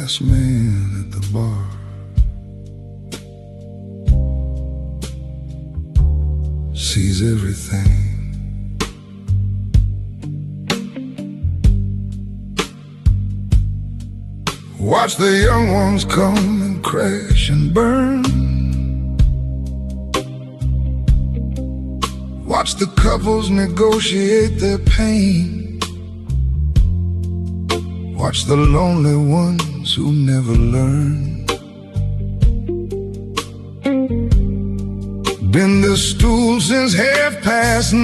last man at the bar. Sees everything. Watch the young ones come and crash and burn. Watch the couples negotiate their pain. Watch the lonely ones who never learn. Been the stool since 9:30.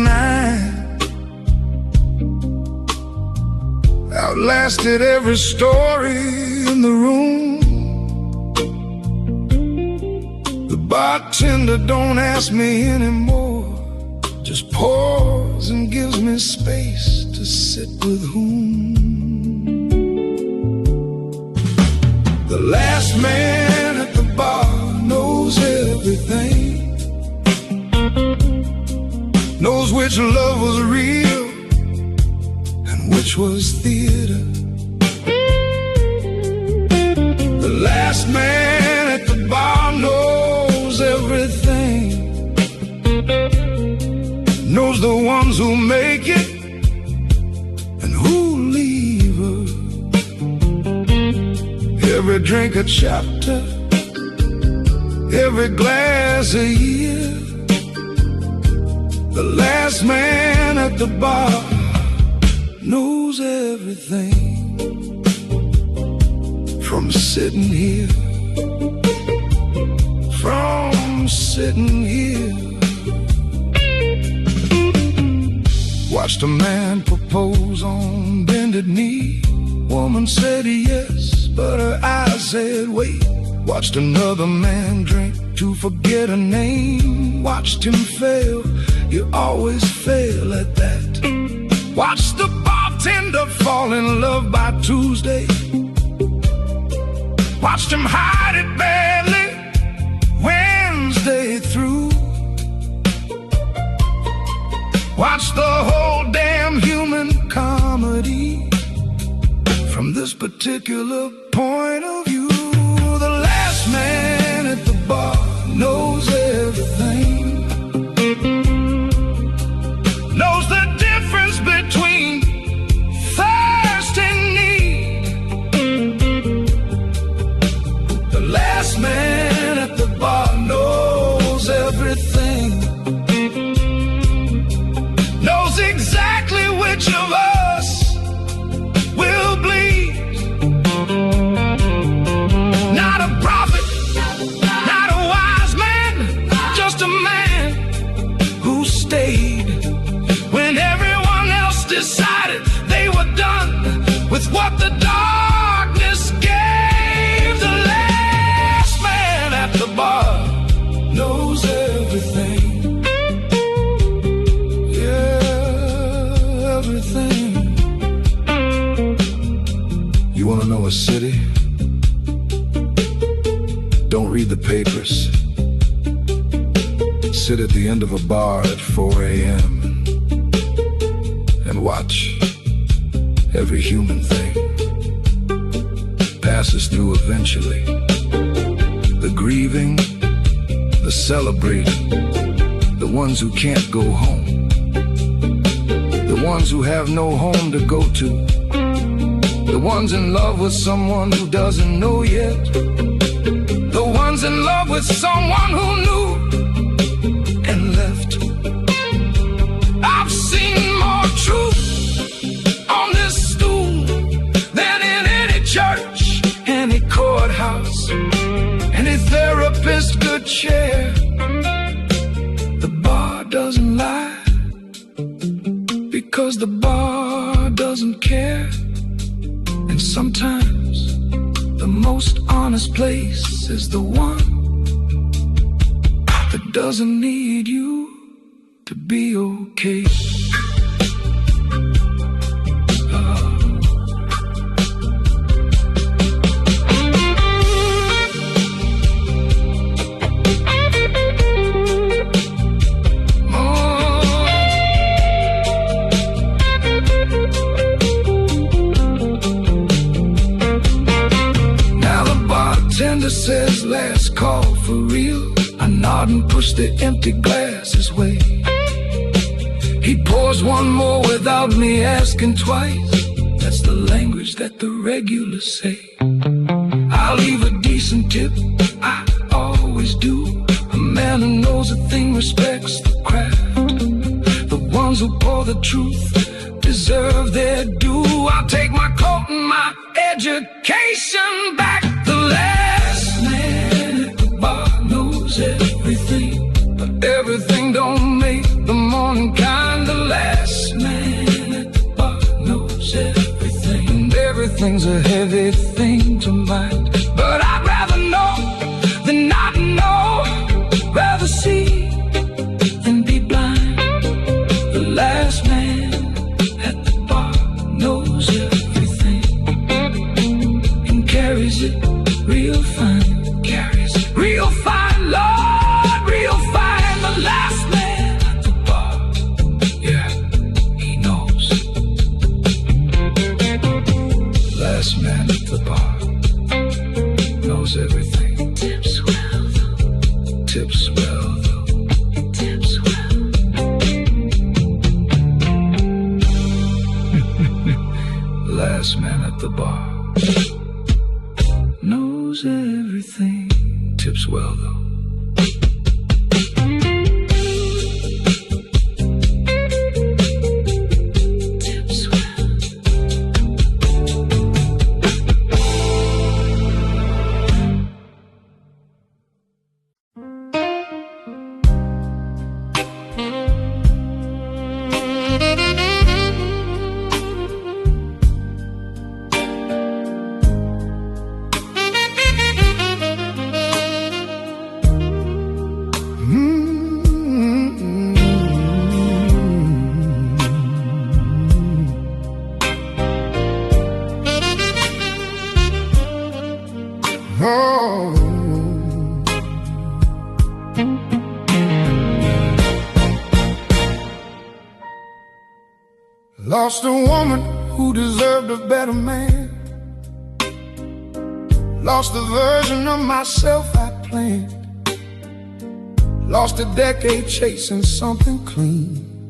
Outlasted every story in the room. The bartender don't ask me anymore, just pours and gives me space to sit with whom. The last man at the bar knows everything. Knows which love was real and which was theater. The last man at the bar knows everything. Knows the ones who make it and who leave her. Every drink a chapter, every glass a year. The last man at the bar knows everything. From sitting here, from sitting here. Watched a man propose on bended knee. Woman said yes, but her eyes said wait. Watched another man drink to forget a name. Watched him fail, you always fail at that. Watched the bartender fall in love by Tuesday. Watched him hide it badly Wednesday through. Watched the whole damn human comedy from this particular point of view. The last man at the bar knows everything. Knows the difference between thirst and need. The last man at the bar knows everything. Knows exactly which of us will bleed. Not a prophet, not a wise man, just a man who stayed when everyone else decided they were done with what the darkness gave. The last man at the bar knows everything. Yeah, everything. You wanna know a city? Don't read the papers. Sit at the end of a bar at 4 a.m. and watch every human thing passes through eventually. The grieving, the celebrating, the ones who can't go home, the ones who have no home to go to, the ones in love with someone who doesn't know yet, the ones in love with someone who knew and left. I've seen more truth on this stool than in any church, any courthouse, any therapist could share. The bar doesn't lie because the bar doesn't care. And sometimes the most honest place is the one that doesn't need you to be okay. for real? I nod and push the empty glass his way. He pours one more without me asking twice. That's the language that the regulars say. I'll leave a decent tip, I always do. A man who knows a thing respects the craft. The ones who pour the truth deserve their due. I'll take my coat and my education back. The last man at the bar knows everything, but everything don't make the morning kind. The last man at the bar knows everything, and everything's a heavy thing to mind. But I'd rather know than not know, rather see than be blind. The last man at the bar knows everything and carries it real fine. Carries it real fine, Lord, real fine. The last man at the bar, yeah, he knows. Last man at the bar knows everything. Tips well though. Tips well though. Tips well. Last man at the bar knows everything. Tips well though. Lost a woman who deserved a better man. Lost a version of myself I planned. Lost a decade chasing something clean.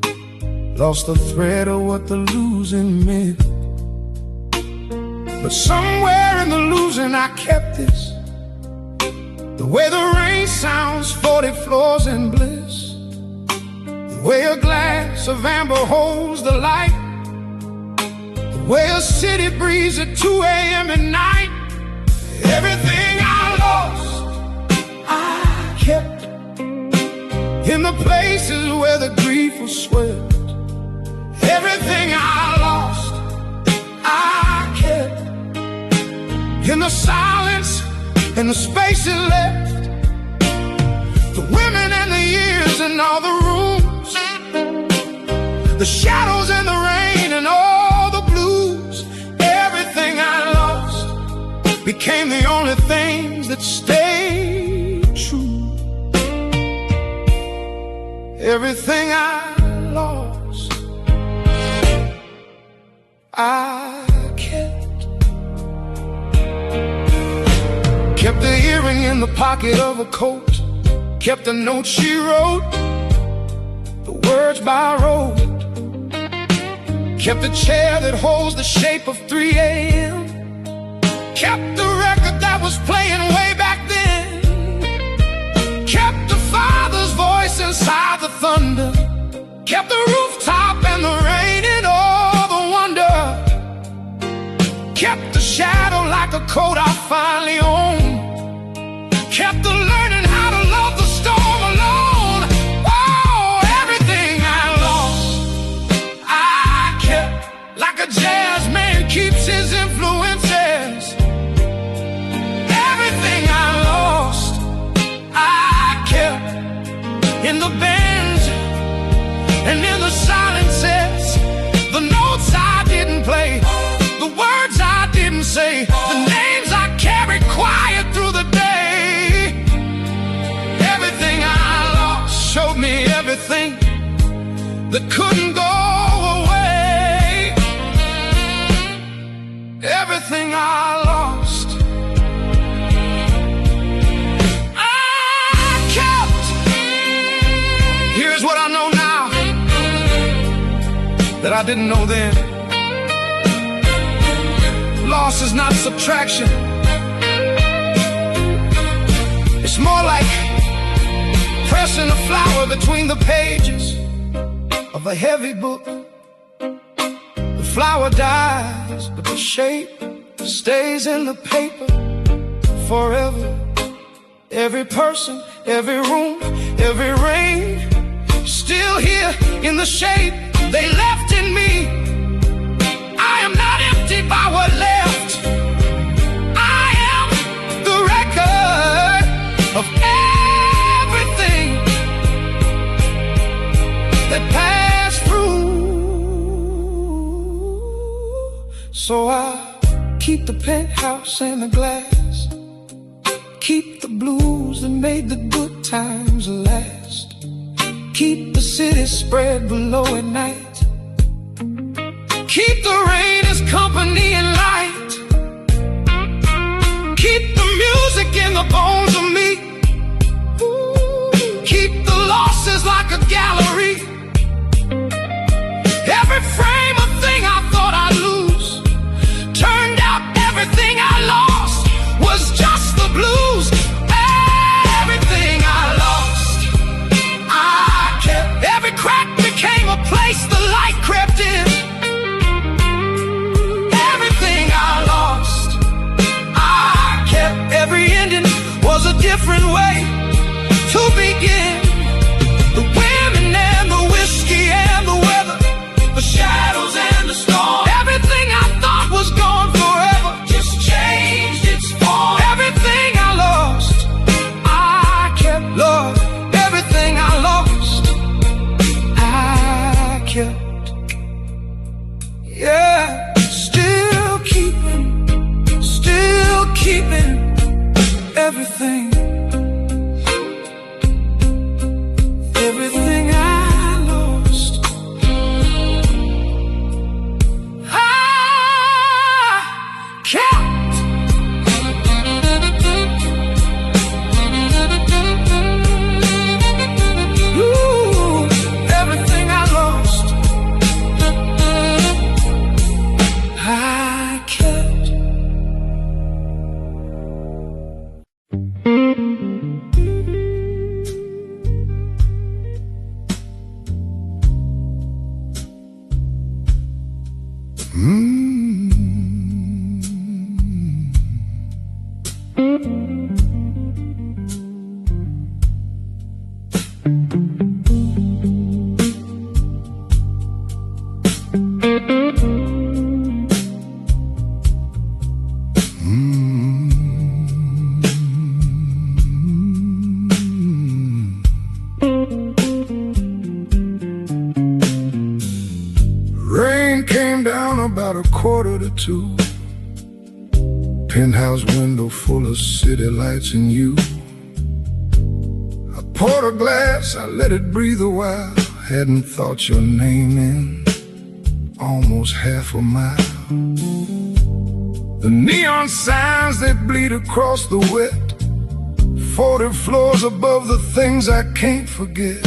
Lost the thread of what the losing meant. But somewhere in the losing I kept this. The way the rain sounds 40 floors in bliss. The way a glass of amber holds the light. The way a city breeze at 2 a.m. at night. Everything I lost, I kept in the places where the grief was swept. Everything I lost, I kept in the silence and the spaces left. The women and the years and all the rooms, the shadows and the rain and all the blues. Everything I lost became the only things that stayed true. Everything I lost, I kept. Kept the earring in the pocket of a coat. Kept the note she wrote, the words by rote. Kept the chair that holds the shape of 3 a.m. Kept the record that was playing way back then. Kept the father's voice inside the thunder. Kept the rooftop and the rain and all the wonder. Kept the shadow like a coat I finally owned. Kept the learning how to love the storm alone. Oh, everything I lost, I kept. Like a jazz man keeps his influences. Everything I lost, I kept. In the bends and in the silences, the notes I didn't play, the words I didn't say, the names I carried quiet through the day. Everything I lost showed me everything that couldn't go away. Everything I lost, I that I didn't know then. Loss is not subtraction. It's more like pressing a flower between the pages of a heavy book. The flower dies, but the shape stays in the paper forever. Every person, every room, every rain, still here in the shape they left in me. I am not empty by what left. I am the record of everything that passed through. So I keep the penthouse and the glass, keep the blues that made the good times last, keep the city spread below at night, keep the rain as company and light, keep the music in the bones of me, keep the losses like a gallery. Every frame of thing I thought I'd lose turned out everything I lost was just the blues. Everything I lost, I kept. Every crack became a place the light crept in. Everything I lost, I kept. Every ending was a different way to begin. The women and the whiskey and the weather, the shadows and the storm. Everything I thought was gone forever just changed its form. Everything I lost, I kept. Lord, everything I lost, I kept. Yeah, still keeping everything. Everything I lost, I kept. Ooh, everything I lost, I kept. Rain came down about 1:45. Penthouse window full of city lights and you. I poured a glass, I let it breathe a while. Hadn't thought your name in almost half a mile. The neon signs, they bleed across the wet, 40 floors above the things I can't forget.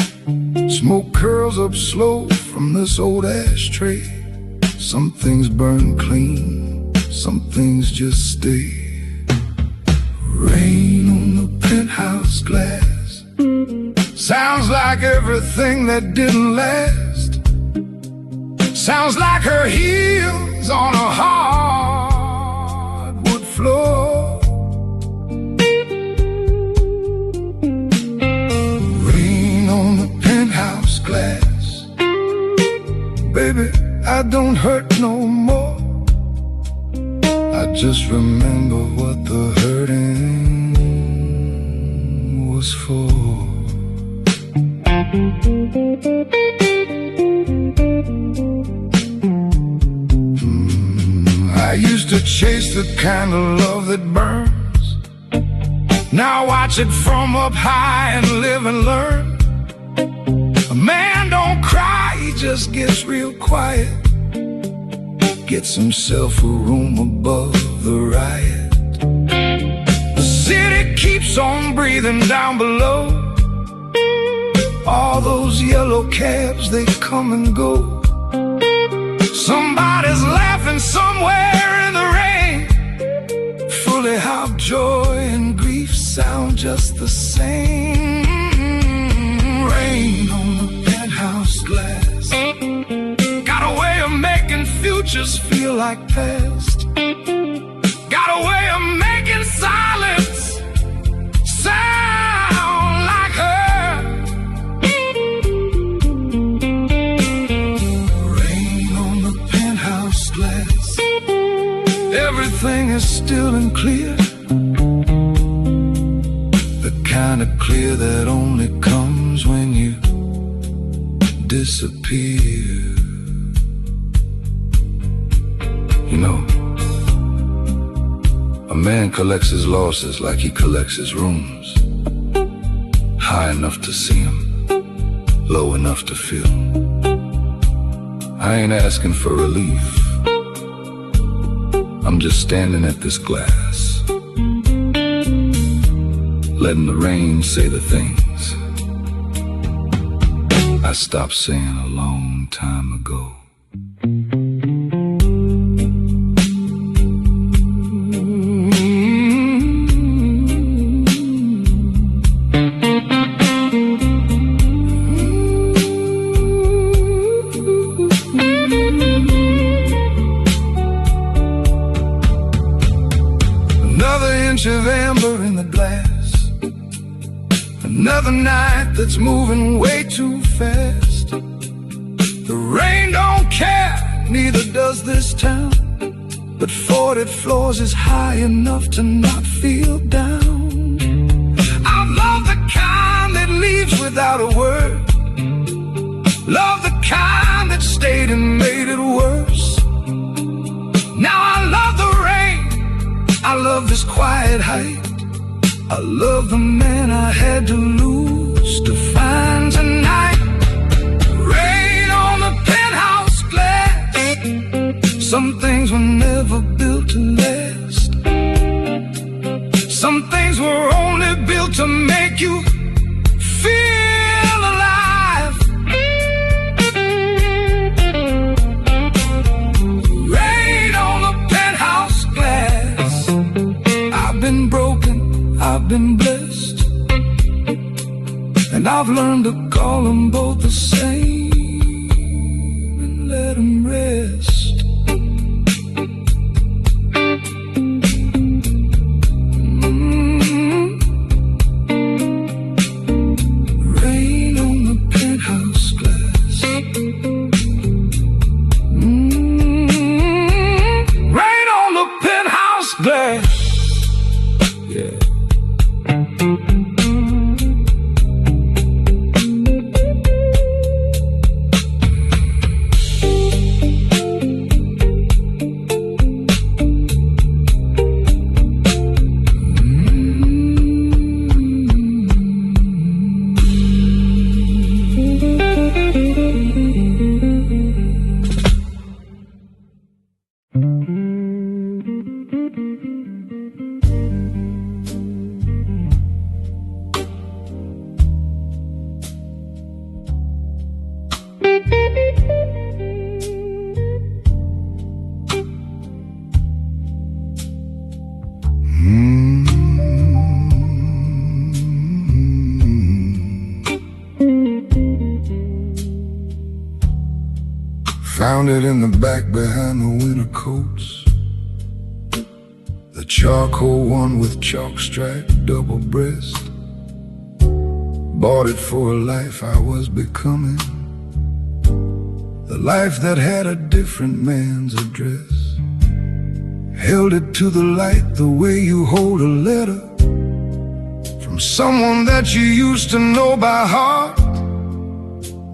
Smoke curls up slow from this old ashtray. Some things burn clean, some things just stay. Rain on the penthouse glass, sounds like everything that didn't last. Sounds like her heels on a hardwood floor. Rain on the penthouse glass, baby, I don't hurt no more. I just remember what the hurting was for. I used to chase the kind of love that burns. Now watch it from up high and live and learn. A man don't cry, he just gets real quiet. Gets himself a room above the riot. The city keeps on breathing down below. All those yellow cabs, they come and go. Somebody's laughing somewhere in the rain. Fully how joy and grief sound just the same. Rain on the penthouse glass, got a way of making futures feel like past. Got a way of making silence sound like her. Rain on the penthouse glass, everything is still and clear. The kind of clear that only comes when you disappear. You know, a man collects his losses like he collects his rooms. High enough to see him, low enough to feel. I ain't asking for relief, I'm just standing at this glass, letting the rain say the things I stopped saying a long time ago. Of amber in the glass, another night that's moving way too fast. The rain don't care, neither does this town, but 40 floors is high enough to not feel down. I love the kind that leaves without a word, love the kind that stayed and made it worse. Now I love the rain, I love this quiet height, I love the man I had to lose to find tonight. Rain on the penthouse glass, some things were never built to last. Some things were only built to make you feel alive. Rain on the penthouse glass, I've been broken, I've been blessed, and I've learned to call them both the same and let them rest. Rain on the penthouse glass. Rain on the penthouse glass. Yeah. Found it in the back behind the winter coats, the charcoal one with chalk striped double breast. Bought it for a life I was becoming, the life that had a different man's address. Held it to the light the way you hold a letter from someone that you used to know by heart.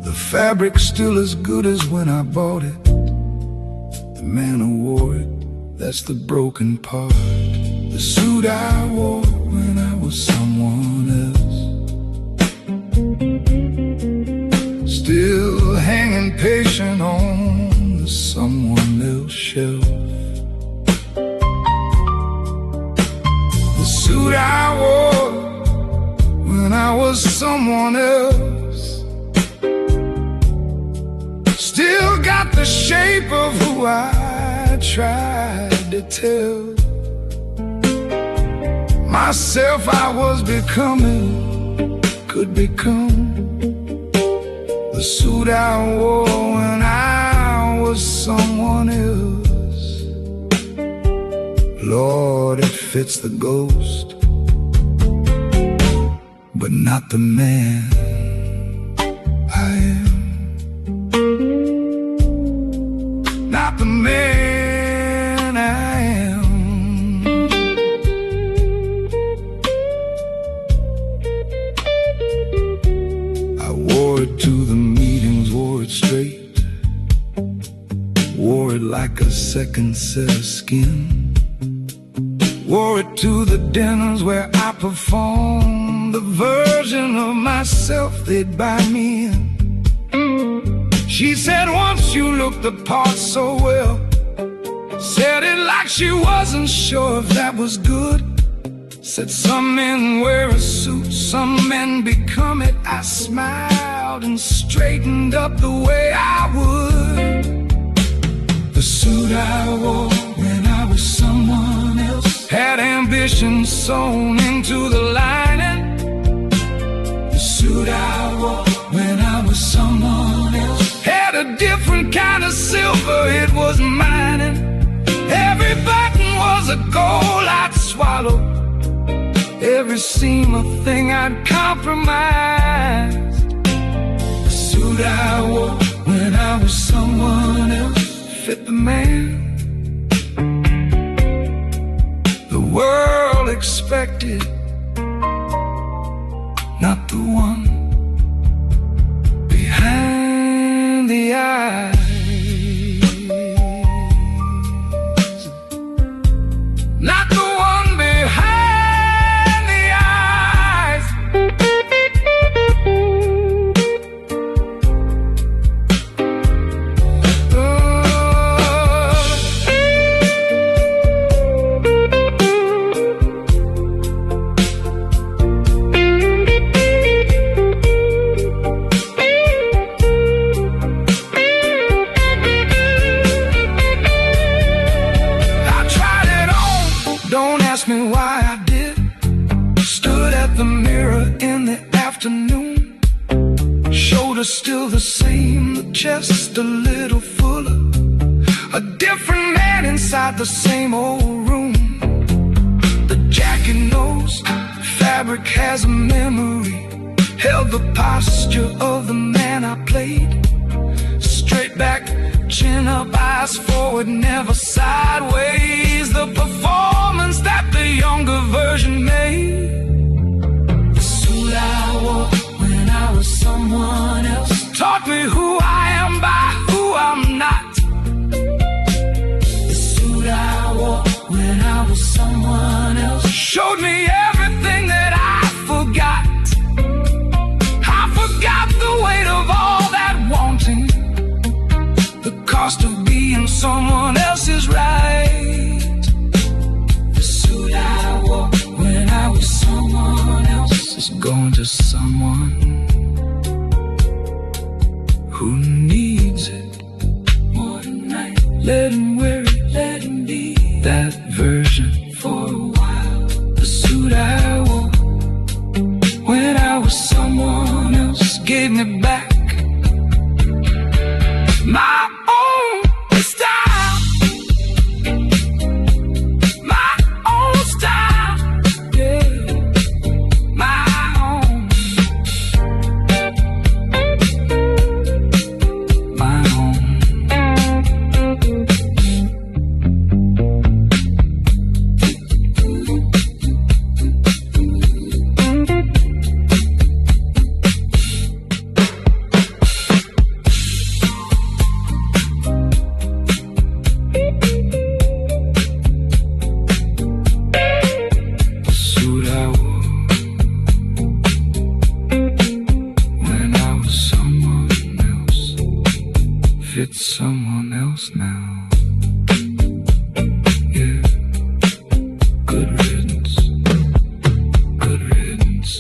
The fabric's still as good as when I bought it. The man who wore it, that's the broken part. The suit I wore when I was someone else, still hanging patient on the someone else shelf. The suit I wore when I was someone else, still got the shape of who I tried to tell myself I was becoming, could become the suit I wore when I was someone else. Lord, it fits the ghost, but not the man I am. Not the man I am. I wore it to the meetings, wore it straight, wore it like a second set of skin, wore it to the dinners where I performed the version of myself they'd buy me in. She said once you looked the part so well, said it like she wasn't sure if that was good. Said some men wear a suit, some men become it. I smiled and straightened up the way I would. The suit I wore when I was someone else had ambition sewn into the lining. The suit I wore when I was someone else had a different kind of silver, it was mine. And every button was a goal I'd swallow, every seam a thing I'd compromised. The suit I wore when I was someone else fit the man the world expected, not the one behind the eyes. Not the one behind the eyes. Don't ask me why I did. Stood at the mirror in the afternoon. Shoulders still the same, the chest a little fuller. A different man inside the same old room. The jacket knows fabric has a memory. Held the posture of the man I played. Straight back, chin up, eyes forward, never sideways. The performance that the younger version made. The suit I wore when I was someone else taught me who I am by who I'm not. The suit I wore when I was someone else showed me everything that I forgot. I forgot the weight of all that wanting, the cost of being someone else's right. The suit I wore when I was someone else is going to someone who needs it more tonight. Let him wear it, let him be that version for a while. The suit I wore when I was someone else gave me back my own style, my own style, yeah, my own, my own. It's someone else now. Yeah. Good riddance. Good riddance.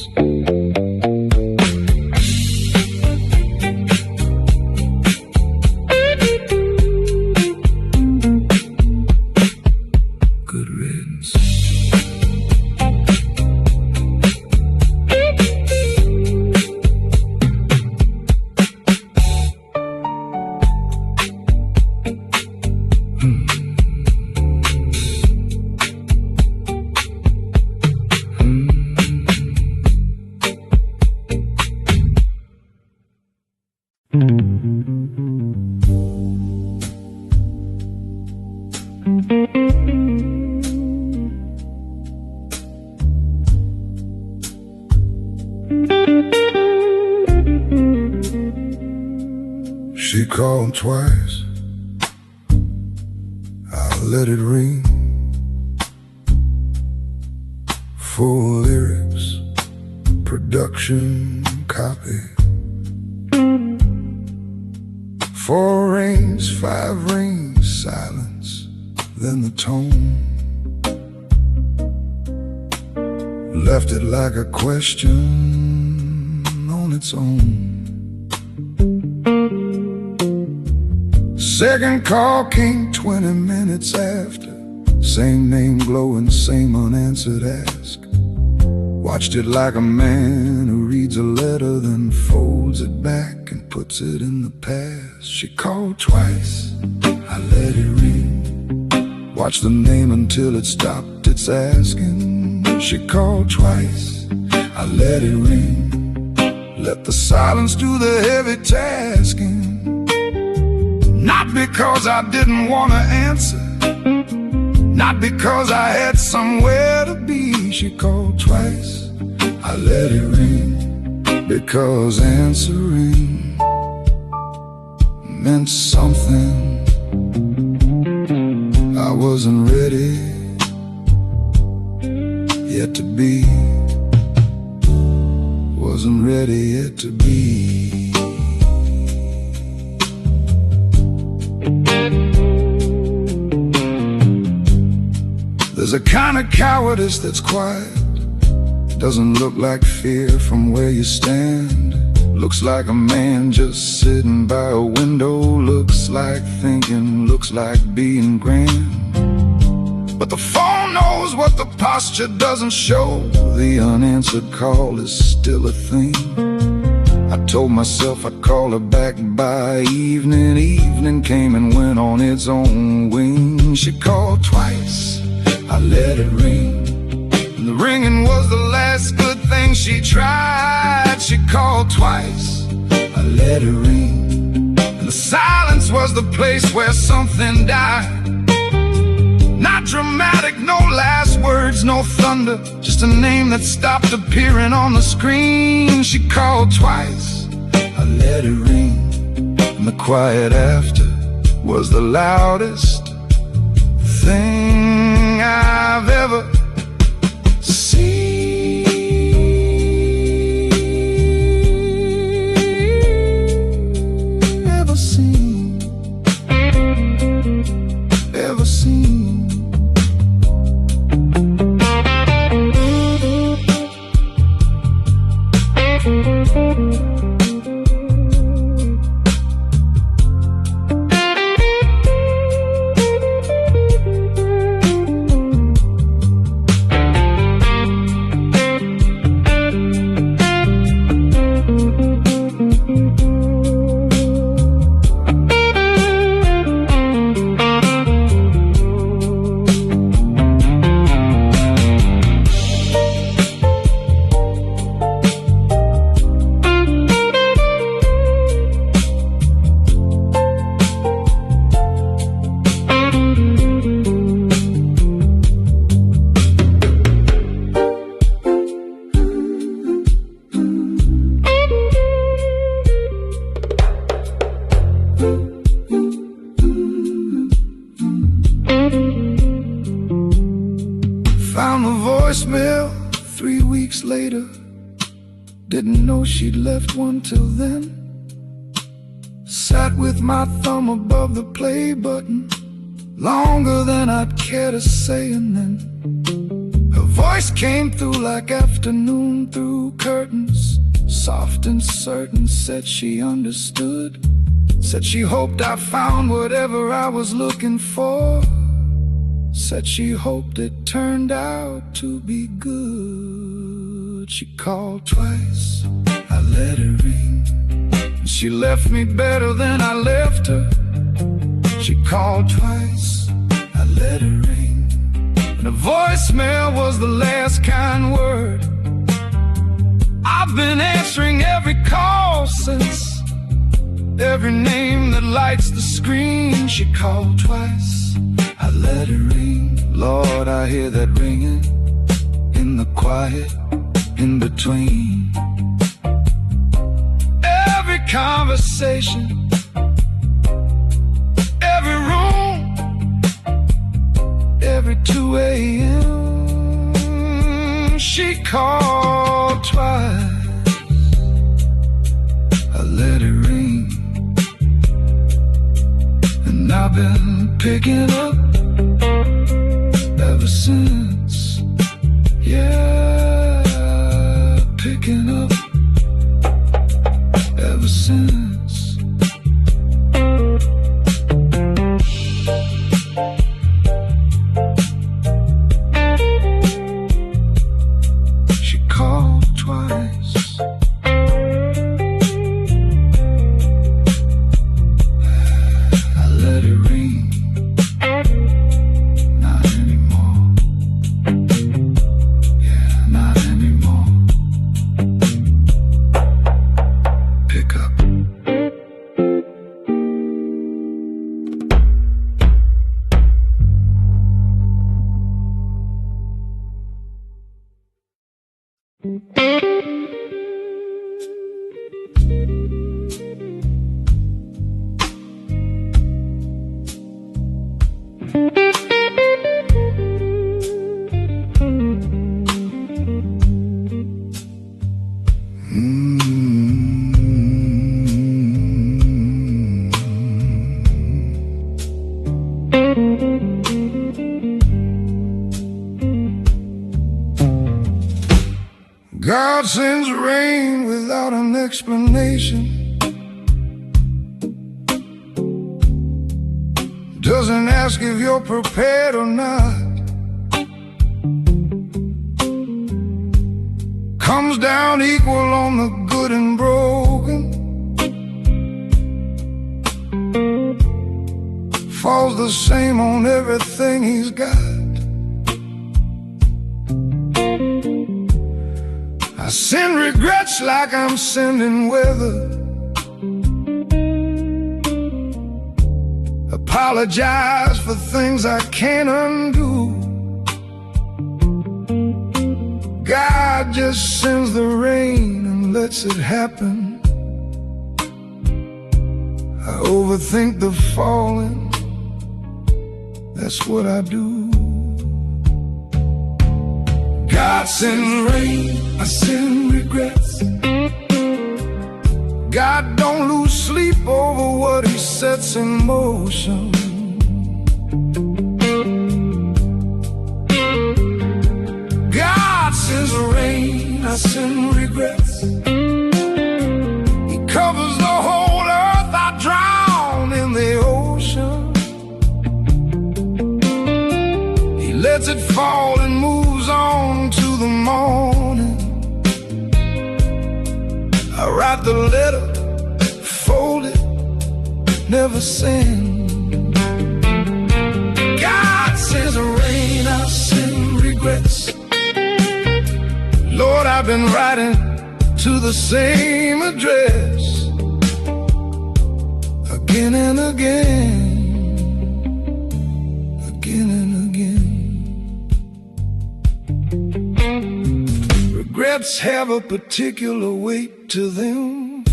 She called twice, I let it ring. Full lyrics, production copy. 4 rings, 5 rings, silence, then the tone. Left it like a question on its own. Second call came 20 minutes after. Same name glowing, same unanswered ask. Watched it like a man who reads a letter, then folds it back and puts it in the past. She called twice, I let it ring. Watched the name until it stopped its asking. She called twice, I let it ring. Let the silence do the heavy tasking. Not because I didn't want to answer, not because I had somewhere to be. She called twice, I let it ring, because answering meant something. I wasn't ready yet to be, wasn't ready yet to be. There's a kind of cowardice that's quiet. Doesn't look like fear from where you stand. Looks like a man just sitting by a window. Looks like thinking, looks like being grand. But the phone knows what the posture doesn't show. The unanswered call is still a thing. I told myself I'd call her back by evening. Evening came and went on its own wing. She called twice, I let it ring. And the ringing was the last good thing she tried. She called twice, I let it ring. And the silence was the place where something died. Not dramatic, no last words, no thunder, just a name that stopped appearing on the screen. She called twice, I let it ring. And the quiet after was the loudest thing I've ever seen. Ever seen. Ever seen. Found the voicemail 3 weeks later. Didn't know she'd left one till then. Sat with my thumb above the play button longer than I'd care to say, and then her voice came through like afternoon through curtains. Soft and certain, said she understood. Said she hoped I found whatever I was looking for. Said she hoped it turned out to be good. She called twice, I let her ring. She left me better than I left her. She called twice, I let her ring. And a voicemail was the last kind word. I've been answering every call since, every name that lights the screen. She called twice, I I let it ring. Lord, I hear that ringing in the quiet in between. Every conversation, every room, every 2 a.m. she called twice. I let it ring, and I've been picking up ever since. Yeah, picking up ever since. She called twice. I let it ring. Not anymore. Yeah, not anymore. Pick up. God sends rain without an explanation. Doesn't ask if you're prepared or not. Comes down equal on the good and broken. Falls the same on everything he's got. I send regrets like I'm sending weather. Apologize for things I can't undo. God just sends the rain and lets it happen. I overthink the falling, that's what I do. God sends rain, I send regrets. God don't lose sleep over what he sets in motion. God sends rain, I send regrets. He covers the whole earth, I drown in the ocean. He lets it fall and moves on to the morning. I write the letter, fold it, never send. God sends rain, I send regrets. Lord, I've been writing to the same address again and again, again and again. Regrets have a particular weight to them,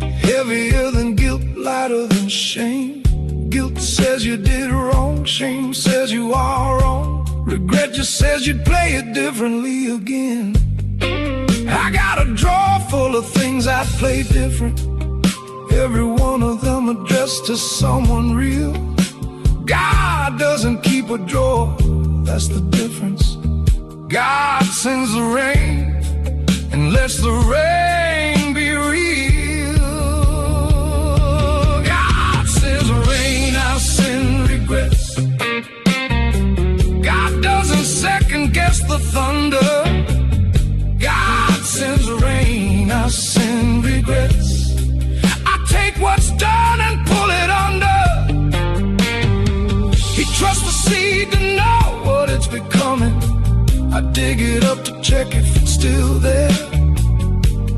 heavier than guilt, lighter than shame. Guilt says you did wrong, shame says you are wrong. Regret just says you'd play it differently again. I got a drawer full of things I'd play different, every one of them addressed to someone real. God doesn't keep a drawer, that's the difference. God sends the rain and lets the rain be real. God sends rain, I send regrets. God doesn't second guess the thunder. God sends rain, I send regrets. I take what's done and pull it under. He trusts the seed to know what it's becoming. I dig it up to check if it's still there.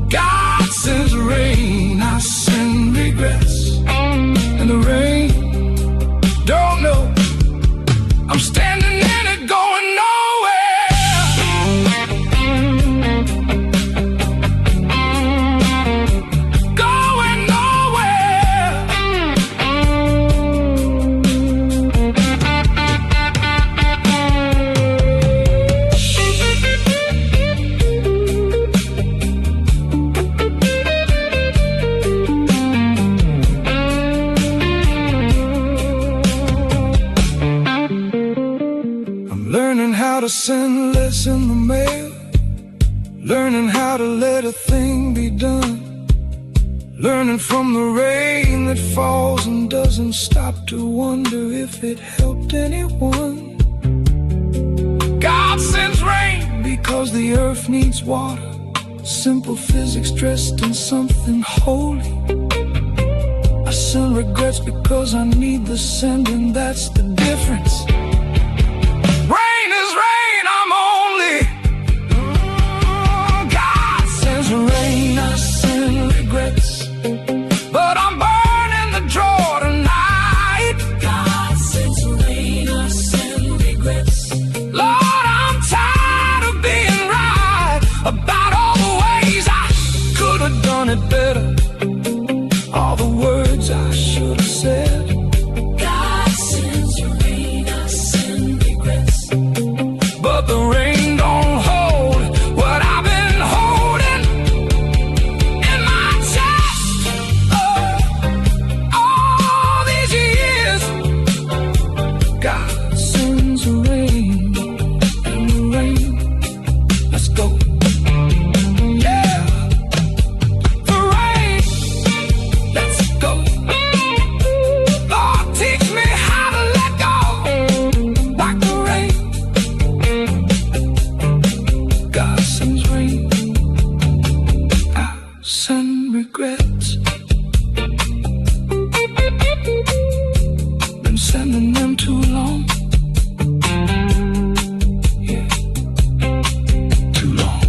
God sends rain, I send regrets. And the rain don't know I'm standing in it going to send less in the mail, learning how to let a thing be done, learning from the rain that falls and doesn't stop to wonder if it helped anyone. God sends rain because the earth needs water, simple physics dressed in something holy. I send regrets because I need the send, and that's the difference. Rain is rain, I'm only. God sends rain, I send regrets, but I'm burning the drawer tonight. God sends rain, I send regrets. Lord, I'm tired of being right about all the ways I could have done it better, all the words I should have said. God sends rain, I send regrets, but the rain don't hold what I've been holding in my chest. All these years, God sends rain, and the rain, let's go. Yeah, the rain, let's go. Lord, teach me how to let go, like the rain. God sends rain, I send regrets. Been sending them too long. Yeah, too long.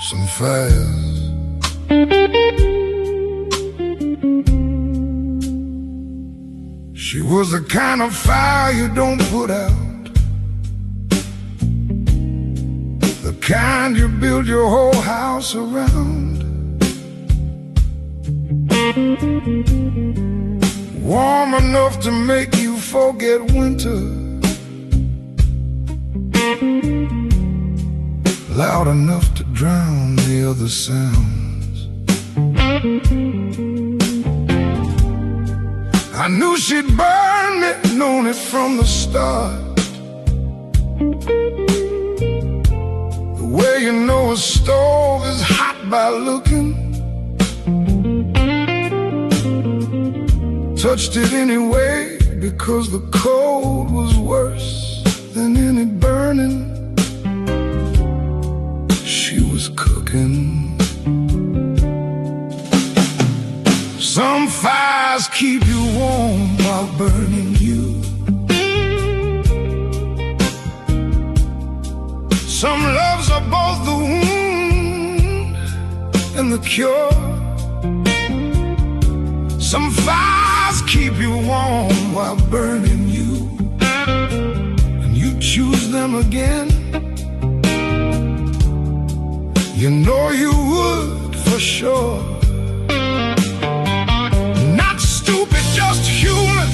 Some fires, she was the kind of fire you don't put out, the kind you build your whole house around. Warm enough to make you forget winter, loud enough to drown the other sounds. I knew she'd burn me, known it from the start. The way you know a stove is hot by looking. Touched it anyway because the cold was worse than any burning. She was cooking. Some fires keep you warm while burning you. Some loves are both the wound and the cure. Some fires keep you warm while burning you, and you choose them again. You know you would for sure. Not stupid, just human.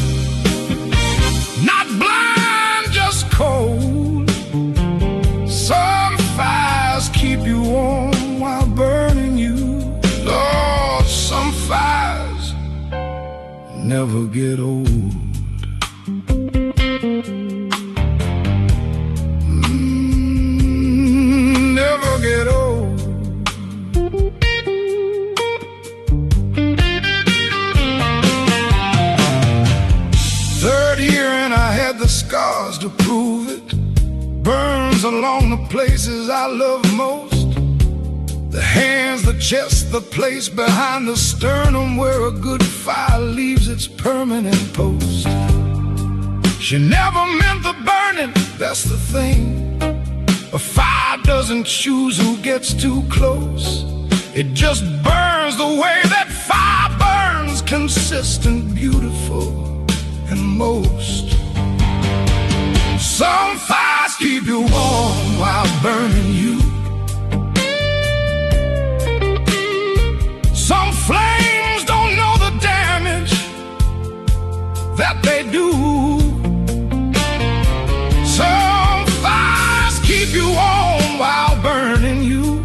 Not blind, just cold. Some fires keep you warm while burning you. Lord, some fires never get old. Third year and I had the scars to prove it. Burns along the places I love most. The hands, the chest, the place behind the sternum where a good fire leaves its permanent post. She never meant the burning, that's the thing. A fire doesn't choose who gets too close. It just burns the way that fire burns, consistent, beautiful, and most. Some fires keep you warm while burning you. Some flames don't know the damage that they do. Some fires keep you warm while burning you.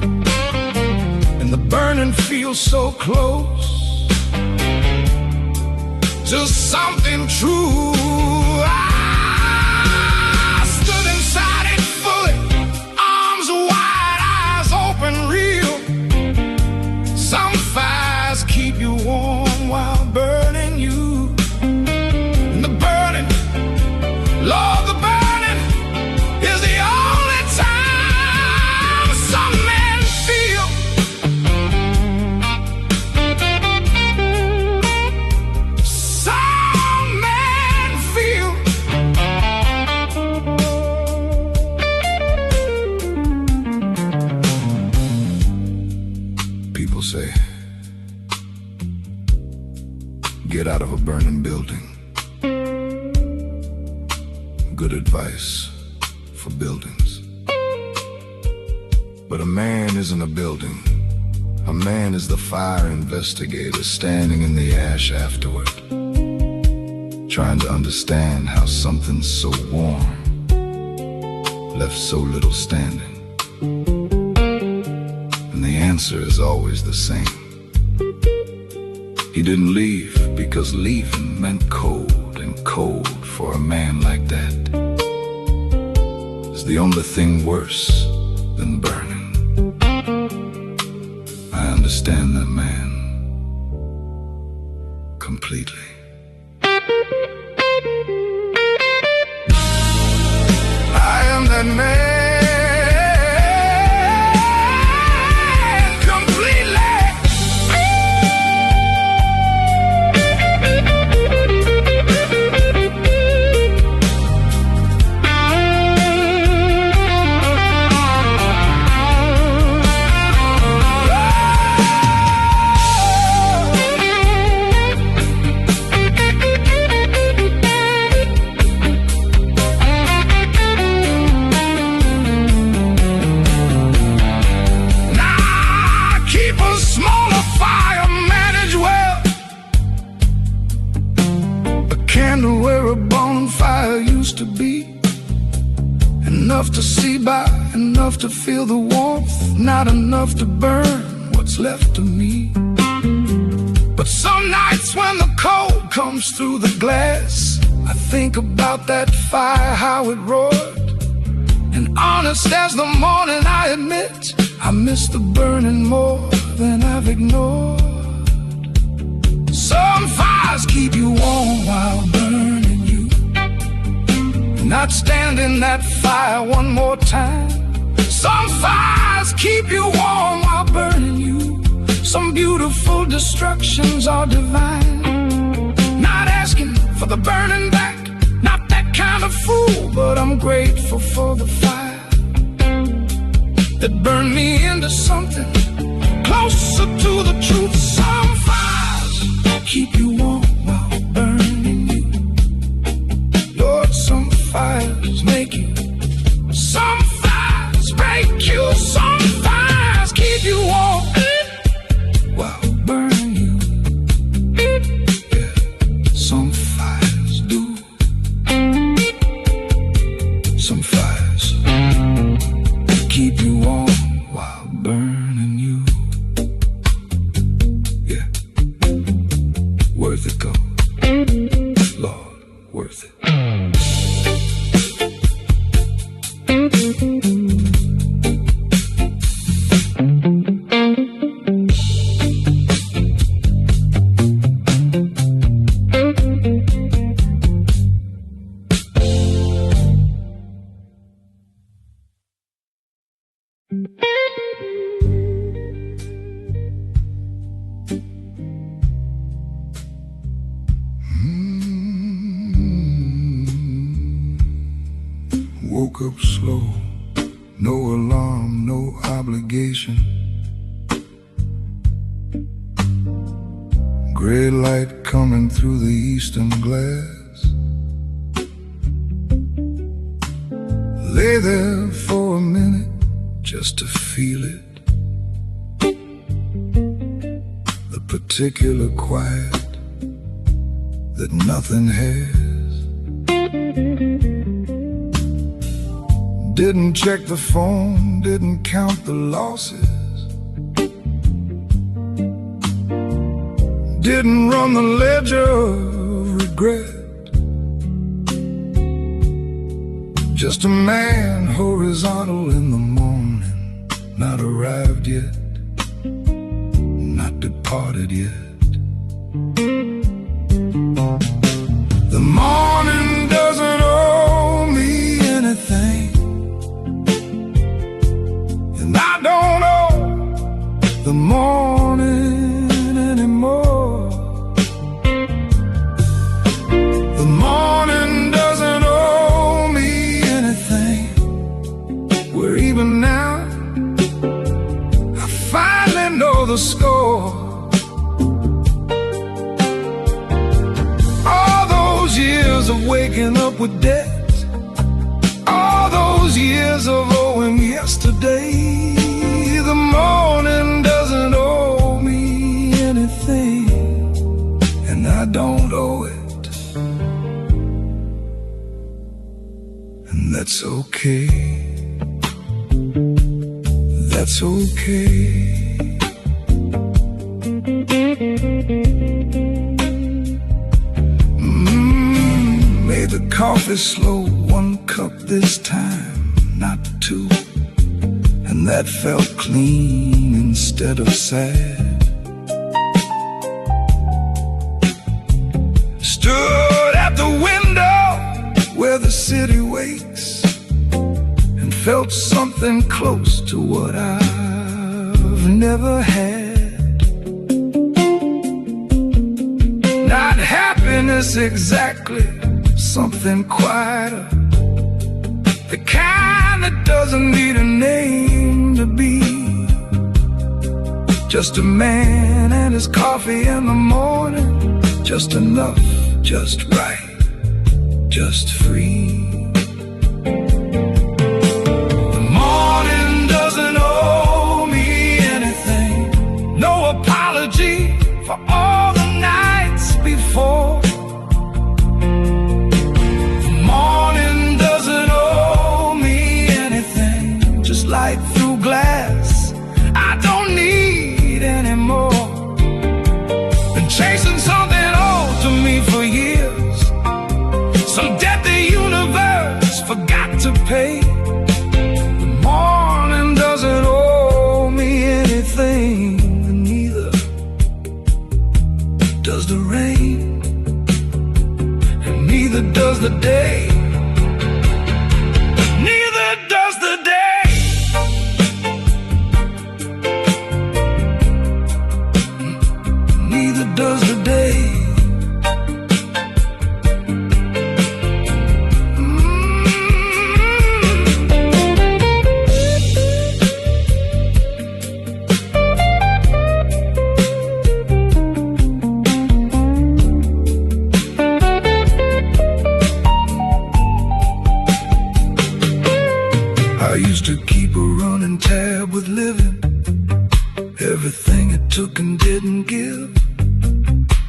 And the burning feels so close to something true. I stood inside it fully, arms wide, eyes open real. Some fires keep you warm while burning you. And the burning, Lord, the burning is the only time some men feel. Some men feel. People say, get out of a burning building. Good advice for buildings. But a man isn't a building. A man is the fire investigator standing in the ash afterward, trying to understand how something so warm left so little standing. And the answer is always the same. He didn't leave because leaving meant cold, and cold for a man like that is the only thing worse than burning. I understand that man completely. I am that man. Where a bonfire used to be, enough to see by, enough to feel the warmth, not enough to burn what's left of me. But some nights when the cold comes through the glass, I think about that fire, how it roared. And honest as the morning, I admit I miss the burning more than I've ignored. Some fires keep you warm while burning you. Not stand in that fire one more time. Some fires keep you warm while burning you. Some beautiful destructions are divine. Not asking for the burning back, not that kind of fool, but I'm grateful for the fire that burned me into something closer to the truth. Some fires keep you warm while burning you. Lord, some fires make you. Some fires break you. Some fires keep you warm while burning you. Yeah, some fires do. Some fires keep you warm while burning you. Yeah, worth it, gold, Lord, worth it. woke up slow, no alarm, no obligation. Gray light coming through the eastern glass. Lay there for a minute just to feel it. The particular quiet that nothing has. Didn't check the phone, didn't count the losses. Didn't run the ledger of regret. Just a man horizontal in the morning, not arrived yet, not departed yet. The morning doesn't owe me anything, and I don't owe the morning anymore. The morning doesn't owe me anything, where even now I finally know the score. Years of waking up with debt, all those years of owing yesterday. The morning doesn't owe me anything, and I don't owe it, and that's okay. That's okay. Made the coffee slow, 1 cup this time, not 2. And that felt clean instead of sad. Stood at the window where the city wakes, and felt something close to what I've never had. Not happiness exactly, something quieter, the kind that doesn't need a name to be. Just a man and his coffee in the morning, just enough, just right, just free. The morning doesn't owe me anything, no apology for all the nights before. Light through glass, I don't need anymore. Been chasing something old to me for years, some debt the universe forgot to pay. The morning doesn't owe me anything, and neither does the rain, and neither does the day. Neither does the day. Does the day. I used to keep a running tab with living, everything it took and didn't give.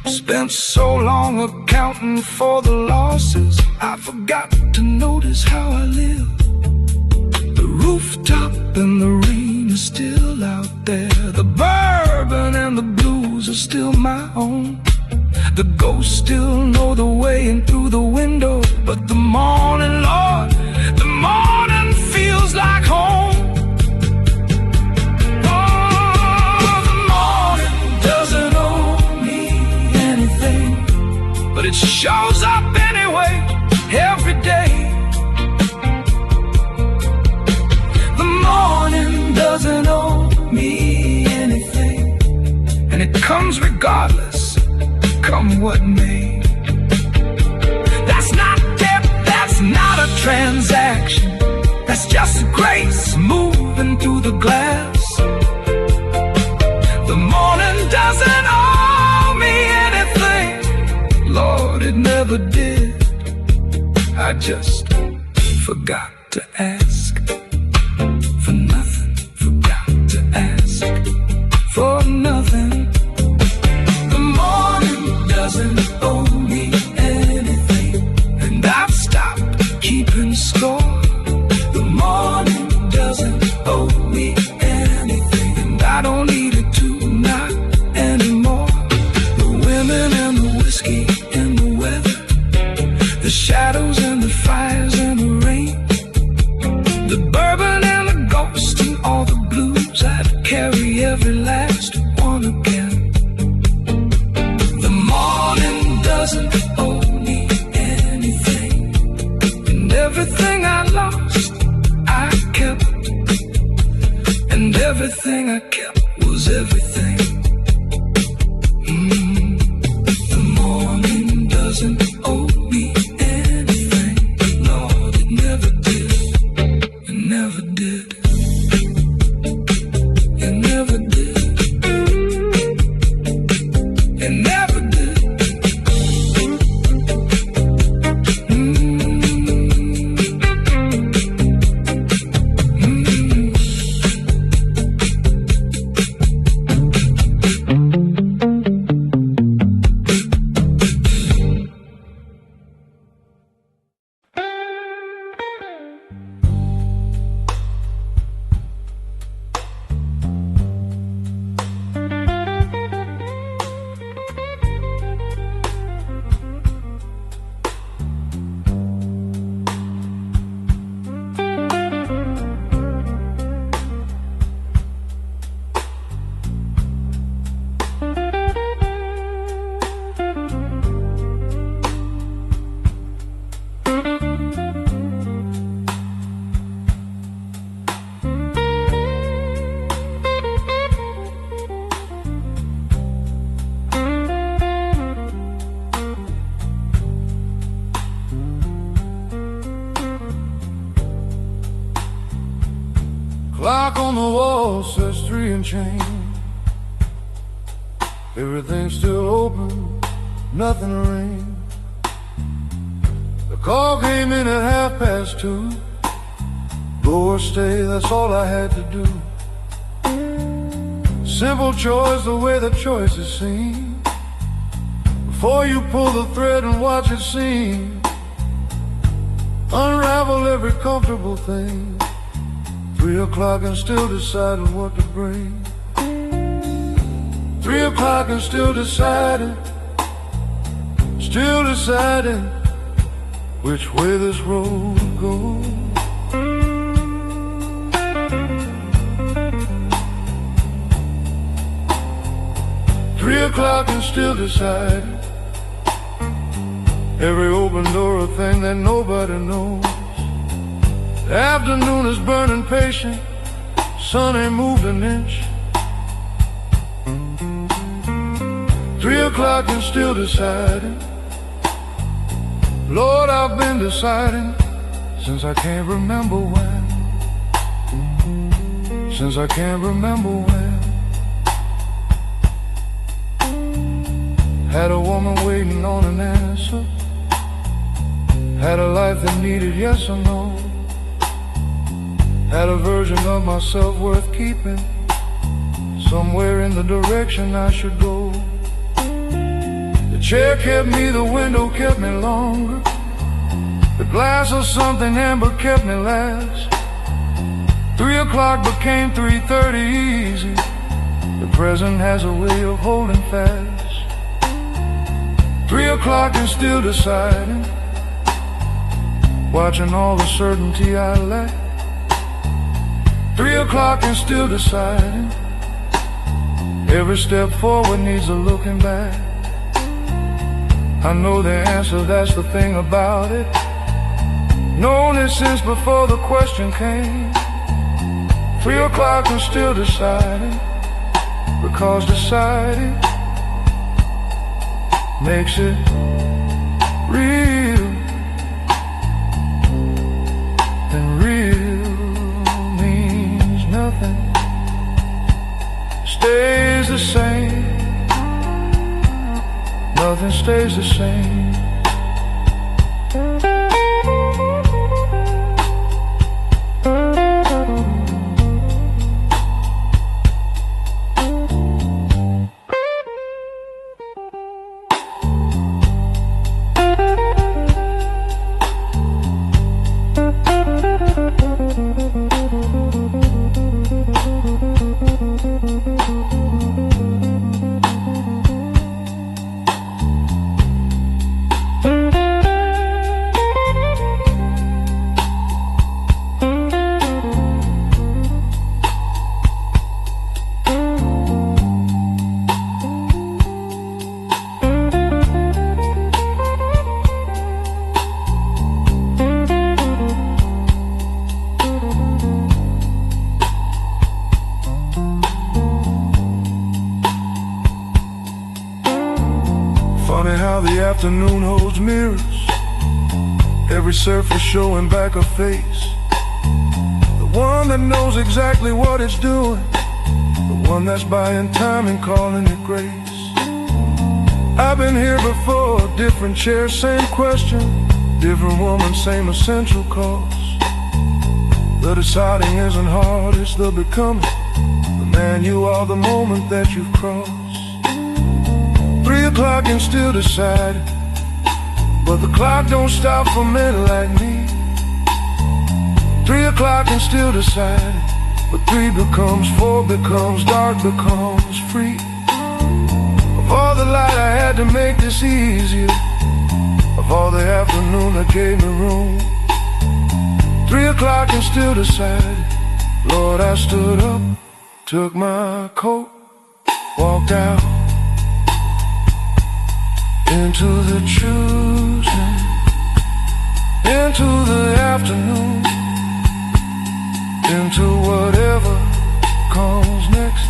Spent so long accounting for the losses, I forgot to notice how I live. The rooftop and the rain is still out there, the bourbon and the blues are still my own. The ghosts still know the way in through the window, but the morning, Lord, the morning feels like home. But it shows up anyway, every day. The morning doesn't owe me anything, and it comes regardless, come what may. That's not debt, that's not a transaction. just grace moving through the glass. The morning doesn't owe me anything, Lord, it never did. I just forgot to ask for nothing, forgot to ask for nothing. The morning doesn't owe me anything, and I've stopped keeping score. The morning doesn't owe me anything, and I don't need it to, not anymore. The women and the whiskey and the weather, the shadows and the fires and the rain, the bourbon and the ghost and all the blues, I'd carry every last one again. The morning doesn't owe me anything, and everything I lost, I kept, and everything I kept was everything. The morning doesn't owe me anything, Lord, it never did, it never did, it never did, it never did. Clock on the wall says 3 and change. Everything's still open, nothing to ring. The call came in at 2:30. Go or stay, that's all I had to do. Simple choice, the way the choice is seen. Before you pull the thread and watch it seam, unravel every comfortable thing. 3 o'clock and still deciding what to bring. 3 o'clock and still deciding which way this road goes. 3 o'clock and still deciding every open door, a thing that nobody knows. The afternoon is burning patient, sun ain't moved an inch. 3 o'clock and still deciding. Lord, I've been deciding since I can't remember when. Since I can't remember when. Had a woman waiting on an answer. Had a life that needed yes or no. Had a version of myself worth keeping, somewhere in the direction I should go. The chair kept me, the window kept me longer. The glass of something amber kept me last. 3 o'clock became 3:30 easy. The present has a way of holding fast. 3 o'clock and still deciding, watching all the certainty I lack. 3 o'clock and still deciding, every step forward needs a looking back. I know the answer, that's the thing about it. Known it since before the question came. 3 o'clock and still deciding, because deciding makes it real and real. stays the same. Funny how the afternoon holds mirrors, every surface showing back a face. The one that knows exactly what it's doing, the one that's buying time and calling it grace. I've been here before, different chairs, same question, different woman, same essential cause. The deciding isn't hard, it's the becoming, the man you are the moment that you've crossed. 3 o'clock and still decide, but the clock don't stop for men like me. 3 o'clock and still decide, but 3 becomes 4, becomes dark, becomes free. Of all the light I had to make this easier, of all the afternoon that gave me room. 3 o'clock and still decide, Lord, I stood up, took my coat, walked out into the choosing, into the afternoon, into whatever comes next.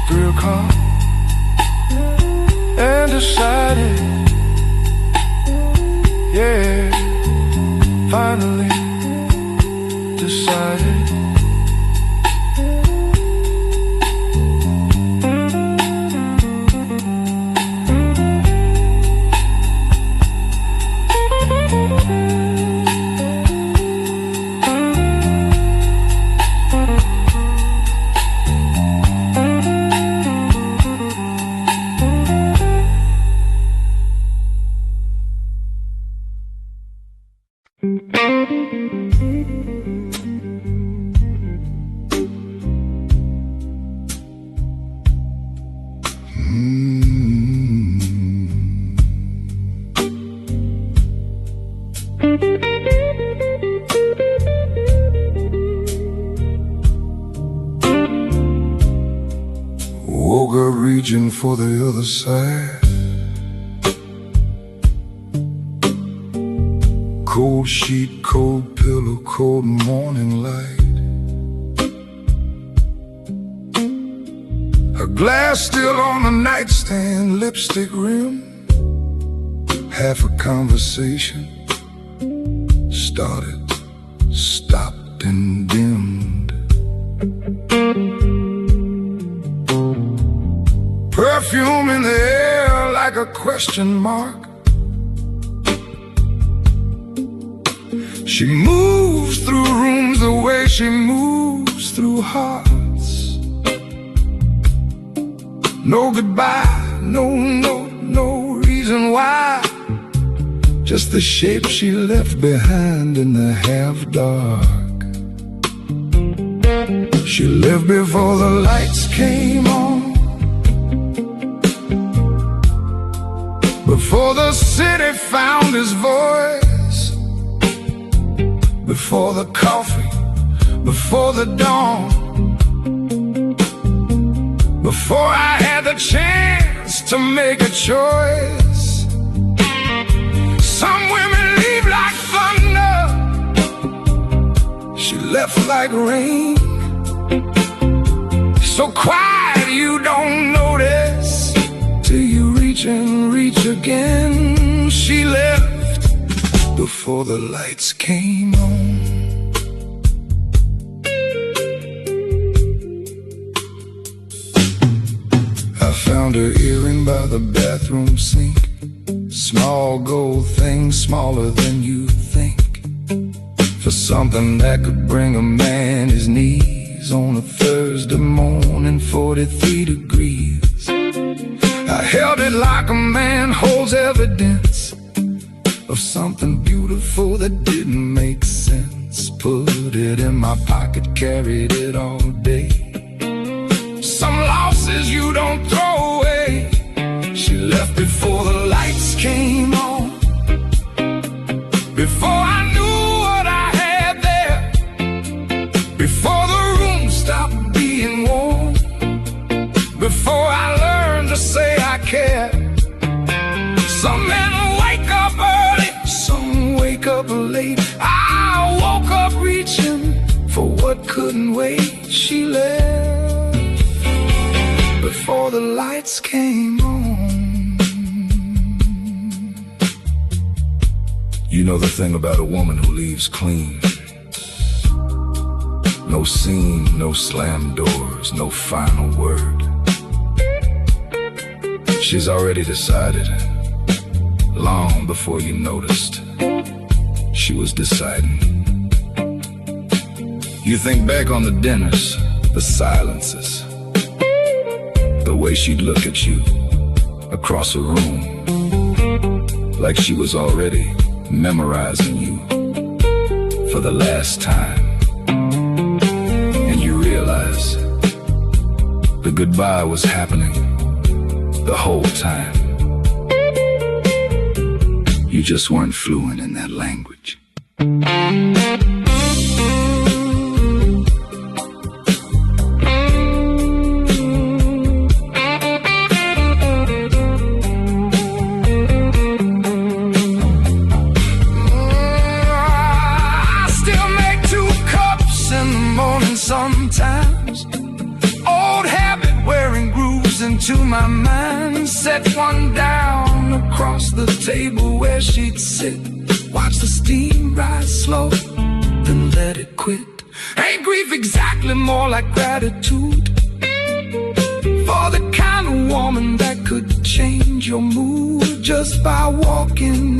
3 o'clock, and decided, yeah, finally decided. Woke up reaching for the other side. Cold sheet, cold pillow, cold morning light. A glass still on the nightstand, lipstick rim. Half a conversation started, stopped and dimmed. Perfume in the air like a question mark. She moves through rooms the way she moves through hearts. No goodbye, no note, no reason why. Just the shape she left behind in the half-dark. She lived before the lights came on, before the city found his voice, before the coffee, before the dawn, before I had the chance to make a choice. Some women leave like thunder, she left like rain, so quiet you don't notice till you reach and reach again. She left before the lights came on. I found her earring by the bathroom sink. Small gold things smaller than you think, for something that could bring a man his knees on a Thursday morning, 43 degrees. I held it like a man holds evidence of something beautiful that didn't make sense. Put it in my pocket, carried it all day. Some losses you don't throw away. She left before the lights came on, before I knew what I had there, before the room stopped being warm, before I learned to say I care. Some men wake up early, some wake up late. I woke up reaching for what couldn't wait. She left before the lights came on. You know the thing about a woman who leaves clean. No scene, no slam doors, no final word. She's already decided, long before you noticed. She was deciding. You think back on the dinners, the silences, the way she'd look at you across a room, like she was already memorizing you for the last time. And you realize the goodbye was happening the whole time. You just weren't fluent in that language. Sometimes old habit wearing grooves into my mind. Set one down across the table where she'd sit, watch the steam rise slow, then let it quit. Ain't grief exactly more like gratitude for the kind of woman that could change your mood just by walking